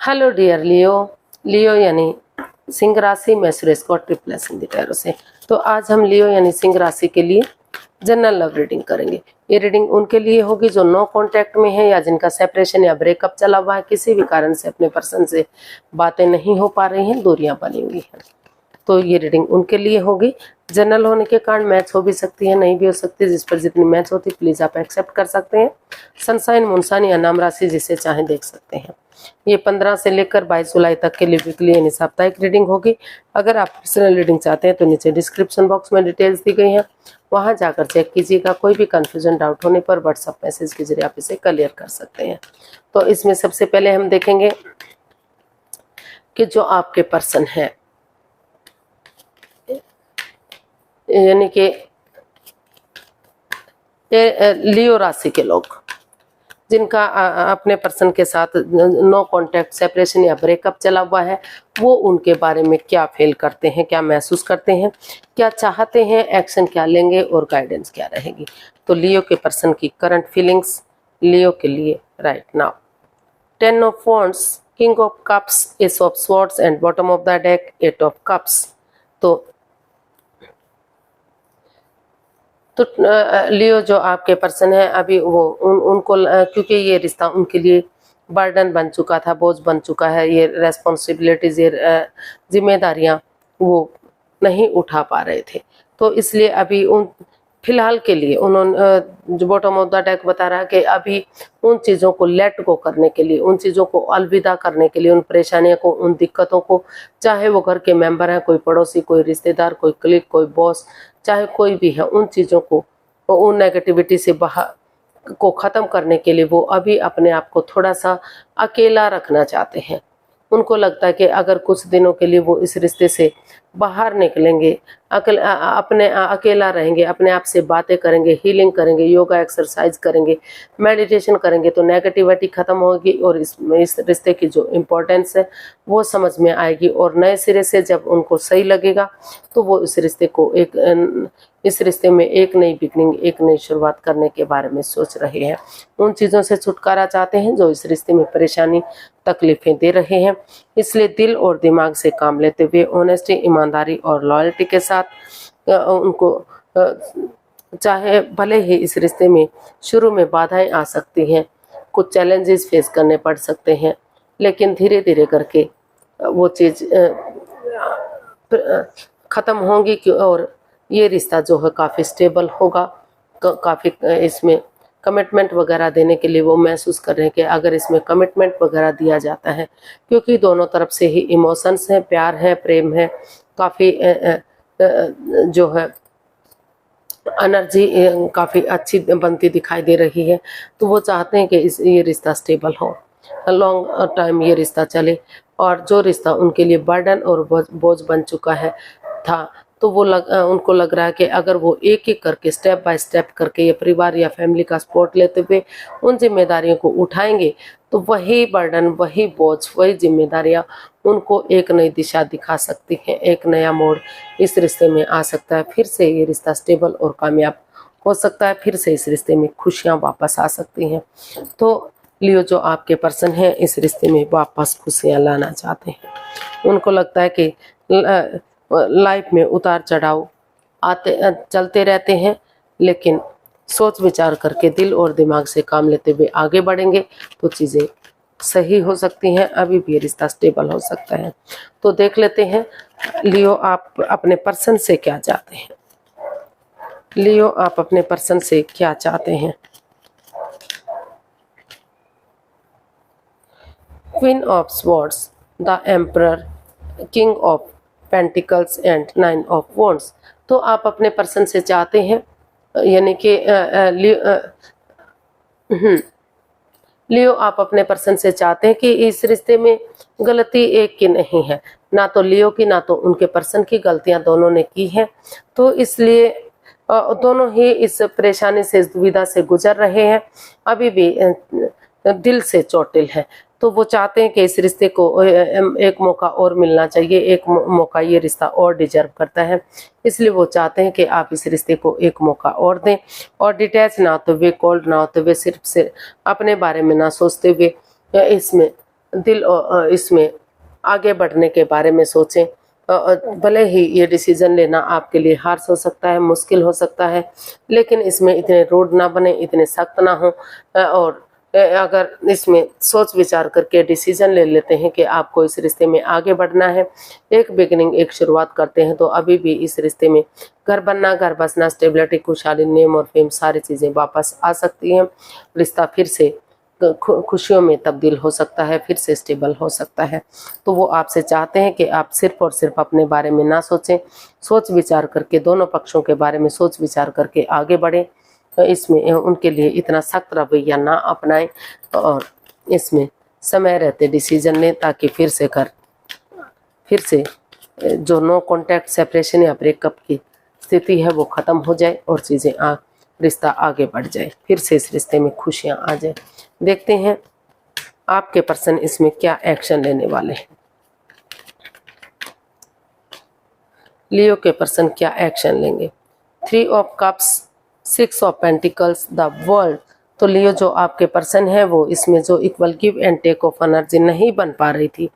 Hello dear लियो। लियो यानी सिंह राशि में सुरेश को ट्रिपल हिंदी टैरो से। तो आज हम लियो यानी सिंह राशि के लिए जनरल लव रीडिंग करेंगे। ये रीडिंग उनके लिए होगी जो नो कांटेक्ट में है या जिनका सेपरेशन या ब्रेकअप चला हुआ है, किसी भी कारण से अपने पर्सन से बातें नहीं हो पा रही हैं, दूरियां बनी हुई हैं। तो ये रीडिंग उनके लिए होगी। जनरल होने के कारण मैच हो भी सकती है, नहीं भी हो सकती। जिस पर जितनी मैच होती प्लीज आप एक्सेप्ट कर सकते हैं। सनसाइन मुनसाइन या नाम राशि जिसे चाहे देख सकते हैं। ये 15 से लेकर 22 जुलाई तक के लिए वीकली यानी साप्ताहिक रीडिंग होगी। अगर आप पर्सनल रीडिंग चाहते हैं तो नीचे डिस्क्रिप्शन बॉक्स में डिटेल्स दी गई हैं, वहां जाकर चेक कीजिएगा। कोई भी कंफ्यूजन डाउट होने पर व्हाट्सएप मैसेज के जरिए आप इसे क्लियर कर सकते हैं। तो इसमें सबसे पहले हम देखेंगे कि जो आपके पर्सन है यानी कि लियो राशि के लोग जिनका अपने पर्सन के साथ नो कांटेक्ट, सेपरेशन या ब्रेकअप चला हुआ है, वो उनके बारे में क्या फील करते हैं, क्या महसूस करते हैं, क्या चाहते हैं, एक्शन क्या लेंगे और गाइडेंस क्या रहेगी। तो लियो के पर्सन की करंट फीलिंग्स लियो के लिए right now. 10 of wands, king of cups, S of swords and bottom of the deck 8 of cups. तो लियो जो आपके पर्सन है अभी वो उनको क्योंकि ये रिश्ता उनके लिए बर्डन बन चुका था, बोझ बन चुका है, ये रेस्पॉन्सिबिलिटीज, ये जिम्मेदारियां वो नहीं उठा पा रहे थे। तो इसलिए अभी उन फिलहाल के लिए उन्होंने जो बॉटम ऑफ द डेक बता रहा है कि अभी उन चीज़ों को लेट गो करने के लिए, उन चीज़ों को अलविदा करने के लिए, उन परेशानियों को, उन दिक्कतों को, चाहे वो घर के मेंबर हैं, कोई पड़ोसी, कोई रिश्तेदार, कोई क्लिक, कोई बॉस, चाहे कोई भी है, उन चीज़ों को, उन नेगेटिविटी से बाहर को ख़त्म करने के लिए वो अभी अपने आप को थोड़ा सा अकेला रखना चाहते हैं। उनको लगता है कि अगर कुछ दिनों के लिए वो इस रिश्ते से बाहर निकलेंगे, अपने अकेला रहेंगे, अपने आप से बातें करेंगे, हीलिंग करेंगे, योगा एक्सरसाइज करेंगे, मेडिटेशन करेंगे, तो नेगेटिविटी ख़त्म होगी और इस रिश्ते की जो इम्पोर्टेंस है वो समझ में आएगी। और नए सिरे से जब उनको सही लगेगा तो वो इस रिश्ते में एक नई बिगनिंग, एक नई शुरुआत करने के बारे में सोच रहे हैं। उन चीज़ों से छुटकारा चाहते हैं जो इस रिश्ते में परेशानी, तकलीफें दे रहे हैं। इसलिए दिल और दिमाग से काम लेते हुए ऑनेस्टी, ईमानदारी और लॉयल्टी के साथ उनको चाहे भले ही इस रिश्ते में शुरू में बाधाएं आ सकती हैं, कुछ चैलेंजेस फेस करने पड़ सकते हैं, लेकिन धीरे धीरे करके वो चीज़ ख़त्म होंगी और ये रिश्ता जो है काफ़ी स्टेबल होगा। काफ़ी इसमें कमिटमेंट वगैरह देने के लिए वो महसूस कर रहे हैं कि अगर इसमें कमिटमेंट वगैरह दिया जाता है, क्योंकि दोनों तरफ से ही इमोशंस हैं, प्यार है, प्रेम है, काफ़ी जो है एनर्जी काफ़ी अच्छी बनती दिखाई दे रही है। तो वो चाहते हैं कि ये रिश्ता स्टेबल हो, लॉन्ग टाइम ये रिश्ता चले। और जो रिश्ता उनके लिए बर्डन और बोझ बन चुका है था, तो वो उनको लग रहा है कि अगर वो एक एक करके, स्टेप बाय स्टेप करके, ये परिवार या फैमिली का सपोर्ट लेते हुए उन जिम्मेदारियों को उठाएंगे तो वही बर्डन, वही बोझ, वही जिम्मेदारियां उनको एक नई दिशा दिखा सकती हैं। एक नया मोड़ इस रिश्ते में आ सकता है, फिर से ये रिश्ता स्टेबल और कामयाब हो सकता है, फिर से इस रिश्ते में खुशियाँ वापस आ सकती हैं। तो लियो जो आपके पर्सन हैं इस रिश्ते में वापस खुशियाँ लाना चाहते हैं। उनको लगता है कि लाइफ में उतार चढ़ाव चलते रहते हैं, लेकिन सोच विचार करके दिल और दिमाग से काम लेते हुए आगे बढ़ेंगे तो चीज़ें सही हो सकती हैं। अभी भी रिश्ता स्टेबल हो सकता है। तो देख लेते हैं लियो आप अपने पर्सन से क्या चाहते हैं। लियो आप अपने पर्सन से क्या चाहते हैं। Queen of swords, the emperor, king of pentacles and 9 of wands. तो आप अपने पर्सन से चाहते हैं यानी कि लियो आप अपने पर्सन से चाहते हैं कि इस रिश्ते में गलती एक की नहीं है, ना तो लियो की ना तो उनके पर्सन की, गलतियां दोनों ने की हैं। तो इसलिए दोनों ही इस परेशानी से, इस दुविधा से गुजर रहे हैं, अभी भी दिल से चोटिल है। तो वो चाहते हैं कि इस रिश्ते को एक मौका और मिलना चाहिए, एक मौका ये रिश्ता और डिजर्व करता है। इसलिए वो चाहते हैं कि आप इस रिश्ते को एक मौका और दें और डिटैच ना होते हुए, कोल्ड ना होते हुए, सिर्फ से अपने बारे में ना सोचते हुए इसमें दिल इसमें आगे बढ़ने के बारे में सोचें। भले ही ये डिसीजन लेना आपके लिए हार्श हो सकता है, मुश्किल हो सकता है, लेकिन इसमें इतने रूड ना बने, इतने सख्त ना हो, और अगर इसमें सोच विचार करके डिसीजन ले लेते हैं कि आपको इस रिश्ते में आगे बढ़ना है, एक बिगिनिंग, एक शुरुआत करते हैं, तो अभी भी इस रिश्ते में घर बनना, घर बसना, स्टेबिलिटी, खुशहाली, नेम और फेम, सारी चीज़ें वापस आ सकती हैं। रिश्ता फिर से खुशियों में तब्दील हो सकता है, फिर से स्टेबल हो सकता है। तो वो आपसे चाहते हैं कि आप सिर्फ और सिर्फ अपने बारे में ना सोचें, सोच विचार करके, दोनों पक्षों के बारे में सोच विचार करके आगे बढ़ें। इसमें उनके लिए इतना सख्त रवैया ना अपनाएं, और इसमें समय रहते डिसीजन लें, ताकि फिर से जो नो कॉन्टैक्ट, सेपरेशन या ब्रेकअप की स्थिति है वो ख़त्म हो जाए और चीज़ें रिश्ता आगे बढ़ जाए, फिर से इस रिश्ते में खुशियाँ आ जाए। देखते हैं आपके पर्सन इसमें क्या एक्शन लेने वाले हैं। लियो के पर्सन क्या एक्शन लेंगे। 3 of cups, 6 of pentacles, the world. तो लियो जो आपके पर्सन है वो इसमें जो equal give and take of energy नहीं बन पा रही थी,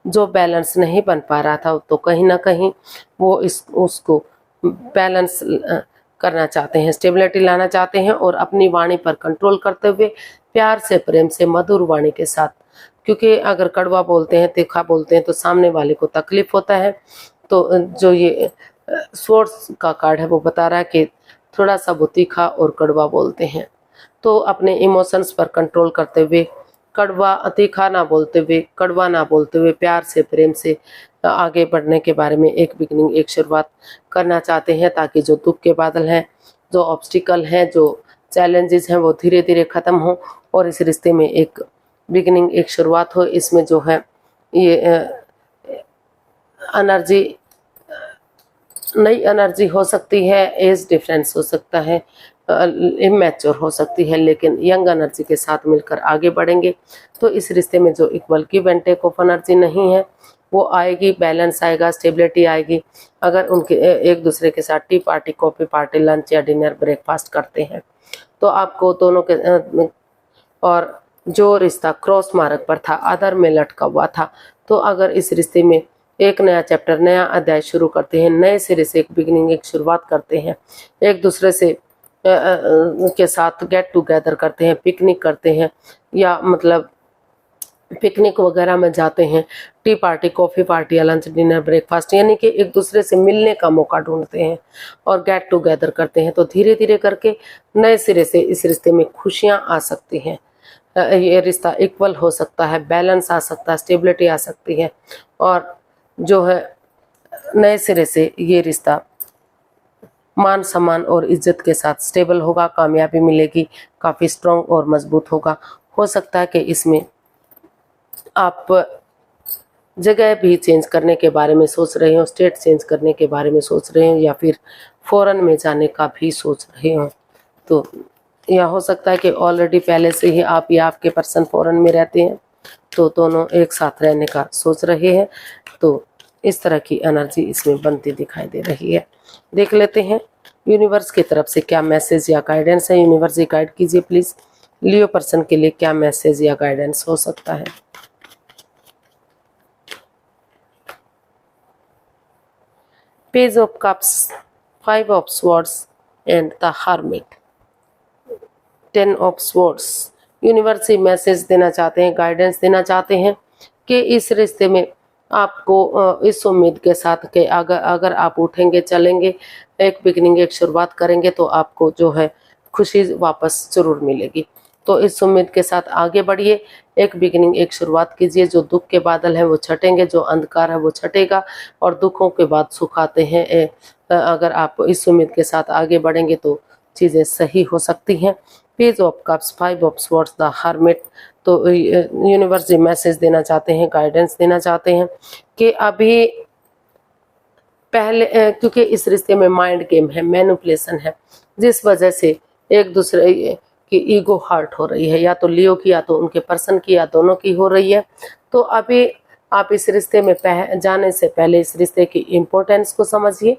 जो बैलेंस नहीं बन पा रहा था, तो कहीं ना कहीं वो उसको बैलेंस करना चाहते हैं, स्टेबिलिटी लाना चाहते हैं, और अपनी वाणी पर कंट्रोल करते हुए प्यार से, प्रेम से, मधुर वाणी के साथ, क्योंकि अगर कड़वा बोलते हैं, तीखा बोलते हैं, तो सामने वाले को तकलीफ होता है। तो जो ये स्वॉर्ड्स का कार्ड है वो बता रहा है कि थोड़ा सा वो तीखा और कड़वा बोलते हैं, तो अपने इमोशंस पर कंट्रोल करते हुए, कड़वा तीखा ना बोलते हुए, कड़वा ना बोलते हुए, प्यार से, प्रेम से आगे बढ़ने के बारे में एक बिगनिंग, एक शुरुआत करना चाहते हैं, ताकि जो दुख के बादल हैं, जो ऑब्स्टिकल हैं, जो चैलेंजेस हैं, वो धीरे धीरे ख़त्म हो और इस रिश्ते में एक बिगनिंग, एक शुरुआत हो। इसमें जो है ये एनर्जी, नई एनर्जी हो सकती है, एज डिफरेंस हो सकता है, इमैच्योर हो सकती है, लेकिन यंग एनर्जी के साथ मिलकर आगे बढ़ेंगे। तो इस रिश्ते में जो equal give and take of energy नहीं है वो आएगी, बैलेंस आएगा, स्टेबिलिटी आएगी। अगर उनके एक दूसरे के साथ T party, coffee party, lunch या डिनर, ब्रेकफास्ट करते हैं, तो आपको दोनों के और जो रिश्ता क्रॉस मार्ग पर था, आदर में लटका हुआ था, तो अगर इस रिश्ते में एक नया चैप्टर, नया अध्याय शुरू करते हैं, नए सिरे से एक बिगिनिंग, एक शुरुआत करते हैं, एक दूसरे से के साथ गेट टुगेदर करते हैं, पिकनिक करते हैं, या मतलब पिकनिक वगैरह में जाते हैं, टी पार्टी, कॉफ़ी पार्टी या लंच, डिनर, ब्रेकफास्ट, यानी कि एक दूसरे से मिलने का मौका ढूंढते हैं और गेट टुगेदर करते हैं, तो धीरे धीरे करके नए सिरे से इस रिश्ते में खुशियाँ आ सकती हैं। ये रिश्ता इक्वल हो सकता है, बैलेंस आ सकता है, स्टेबिलिटी आ सकती है, और जो है नए सिरे से ये रिश्ता मान सम्मान और इज्जत के साथ स्टेबल होगा, कामयाबी मिलेगी, काफ़ी स्ट्रॉन्ग और मजबूत होगा। हो सकता है कि इसमें आप जगह भी चेंज करने के बारे में सोच रहे हो, स्टेट चेंज करने के बारे में सोच रहे हो, या फिर फॉरेन में जाने का भी सोच रहे हो। तो यह हो सकता है कि ऑलरेडी पहले से ही आप या आपके पर्सन फॉरेन में रहते हैं, तो दोनों एक साथ रहने का सोच रहे हैं। तो इस तरह की एनर्जी इसमें बनती दिखाई दे रही है। देख लेते हैं यूनिवर्स की तरफ से क्या मैसेज या गाइडेंस है। यूनिवर्स गाइड कीजिए प्लीज, लियो पर्सन के लिए क्या मैसेज या गाइडेंस हो सकता है। Page of cups, 5 of swords and the hermit, 10 of swords. Universe message देना चाहते हैं, गाइडेंस देना चाहते हैं कि इस रिश्ते में आपको इस उम्मीद के साथ कि अगर आप उठेंगे, चलेंगे, एक बिगनिंग, एक शुरुआत करेंगे, तो आपको जो है खुशी वापस जरूर मिलेगी। तो इस उम्मीद के साथ आगे बढ़िए, एक बिगनिंग, एक शुरुआत कीजिए। जो दुख के बादल हैं वो छटेंगे, जो अंधकार है वो छटेगा, और दुखों के बाद सुख आते हैं। अगर आप इस उम्मीद के साथ आगे बढ़ेंगे तो चीज़ें सही हो सकती हैं। Page of cups, 5 of swords, the hermit. तो यूनिवर्स मैसेज देना चाहते हैं, गाइडेंस देना चाहते हैं कि अभी पहले क्योंकि इस रिश्ते में माइंड गेम है, मैनिपुलेशन है, जिस वजह से एक दूसरे की ईगो हर्ट हो रही है, या तो लियो की, या तो उनके पर्सन की, या दोनों की हो रही है। तो अभी आप इस रिश्ते में जाने से पहले इस रिश्ते की इम्पोर्टेंस को समझिए,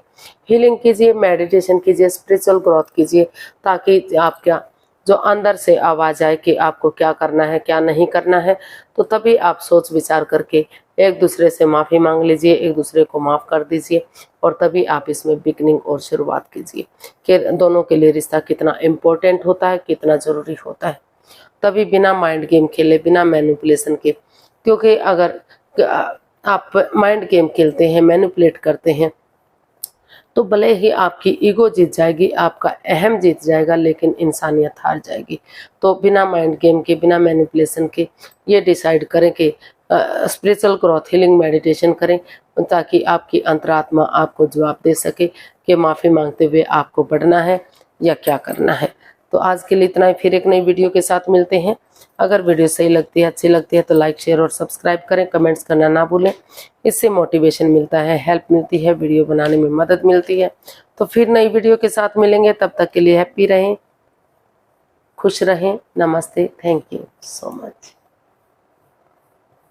हीलिंग कीजिए, मेडिटेशन कीजिए, स्पिरिचुअल ग्रोथ कीजिए, ताकि आपका जो अंदर से आवाज आए कि आपको क्या करना है क्या नहीं करना है, तो तभी आप सोच विचार करके एक दूसरे से माफ़ी मांग लीजिए, एक दूसरे को माफ़ कर दीजिए और तभी आप इसमें बिगनिंग और शुरुआत कीजिए कि दोनों के लिए रिश्ता कितना इम्पोर्टेंट होता है, कितना ज़रूरी होता है। तभी बिना माइंड गेम खेले, बिना मैनिपुलेशन के, क्योंकि अगर आप माइंड गेम खेलते हैं, मैनिपुलेट करते हैं, तो भले ही आपकी ईगो जीत जाएगी, आपका अहम जीत जाएगा, लेकिन इंसानियत हार जाएगी। तो बिना माइंड गेम के, बिना मैनिपुलेशन के ये डिसाइड करें कि स्पिरिचुअल ग्रोथ, हीलिंग, मेडिटेशन करें, ताकि आपकी अंतरात्मा आपको जवाब दे सके कि माफ़ी मांगते हुए आपको बढ़ना है या क्या करना है। तो आज के लिए इतना ही, फिर एक नई वीडियो के साथ मिलते हैं। अगर वीडियो सही लगती है, अच्छी लगती है तो लाइक, शेयर और सब्सक्राइब करें, कमेंट्स करना ना भूलें। इससे मोटिवेशन मिलता है, हेल्प मिलती है, वीडियो बनाने में मदद मिलती है। तो फिर नई वीडियो के साथ मिलेंगे, तब तक के लिए हैप्पी रहें, खुश रहें। नमस्ते, थैंक यू सो मच।